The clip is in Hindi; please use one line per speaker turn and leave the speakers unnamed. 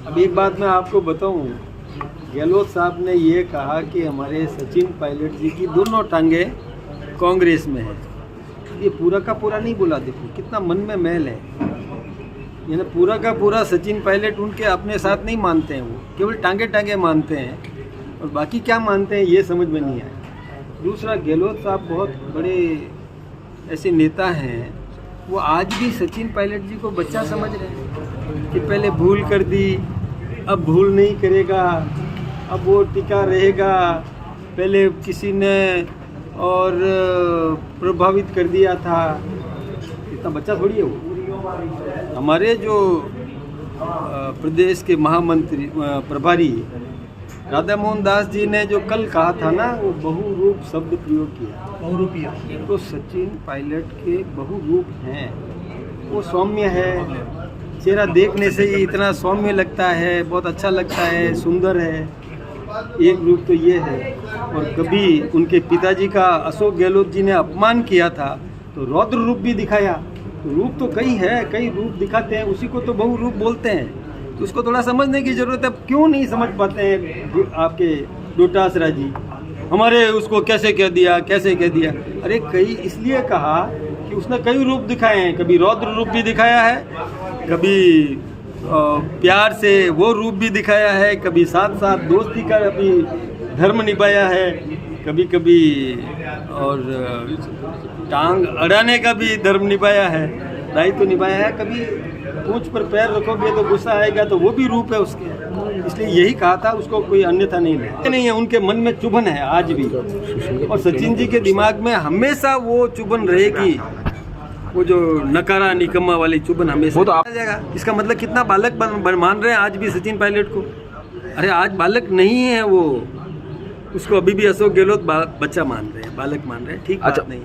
अब एक बात मैं आपको बताऊं, गहलोत साहब ने ये कहा कि हमारे सचिन पायलट जी की दोनों टांगे कांग्रेस में है। ये पूरा का पूरा नहीं बोला, देखो कितना मन में मैल है। यानी पूरा का पूरा सचिन पायलट उनके अपने साथ नहीं मानते हैं, वो केवल टांगे टांगे मानते हैं और बाकी क्या मानते हैं ये समझ में नहीं आया। दूसरा, गहलोत साहब बहुत बड़े ऐसे नेता हैं, वो आज भी सचिन पायलट जी को बच्चा समझ रहे हैं कि पहले भूल कर दी, अब भूल नहीं करेगा, अब वो टिका रहेगा, पहले किसी ने और प्रभावित कर दिया था। इतना बच्चा थोड़ी है वो। हमारे जो प्रदेश के महामंत्री प्रभारी राधा मोहन दास जी ने जो कल कहा था ना, वो बहुरूप शब्द प्रयोग किया। बहुरूपिया तो सचिन पायलट के बहुरूप हैं। वो सौम्य है, चेहरा देखने से ही इतना सौम्य लगता है, बहुत अच्छा लगता है, सुंदर है। एक रूप तो ये है। और कभी उनके पिताजी का अशोक गहलोत जी ने अपमान किया था तो रौद्र रूप भी दिखाया। तो रूप तो कई है, कई रूप दिखाते हैं, उसी को तो बहुरूप बोलते हैं। तो उसको थोड़ा समझने की ज़रूरत है। क्यों नहीं समझ पाते हैं आपके डोटासरा जी? हमारे उसको कैसे कह दिया, कैसे कह दिया? अरे कई इसलिए कहा कि उसने कई रूप दिखाए हैं। कभी रौद्र रूप भी दिखाया है, कभी प्यार से वो रूप भी दिखाया है, कभी साथ साथ दोस्ती का भी धर्म निभाया है, कभी कभी और टांग अड़ाने का भी धर्म निभाया है, दायित्व निभाया है। कभी पूंछ पर पैर रखोगे तो गुस्सा आएगा, तो वो भी रूप है उसके। इसलिए यही कहा था, उसको कोई अन्यथा नहीं है। उनके मन में चुभन है आज भी, और सचिन जी के दिमाग में हमेशा वो चुभन रहेगी। वो जो नकारा निकम्मा वाली चुभन हमेशा तो आ जाएगा। इसका मतलब कितना बालक मान रहे हैं आज भी सचिन पायलट को। अरे आज बालक नहीं है वो, उसको अभी भी अशोक गहलोत बच्चा मान रहे हैं, बालक मान रहे हैं। ठीक बात नहीं।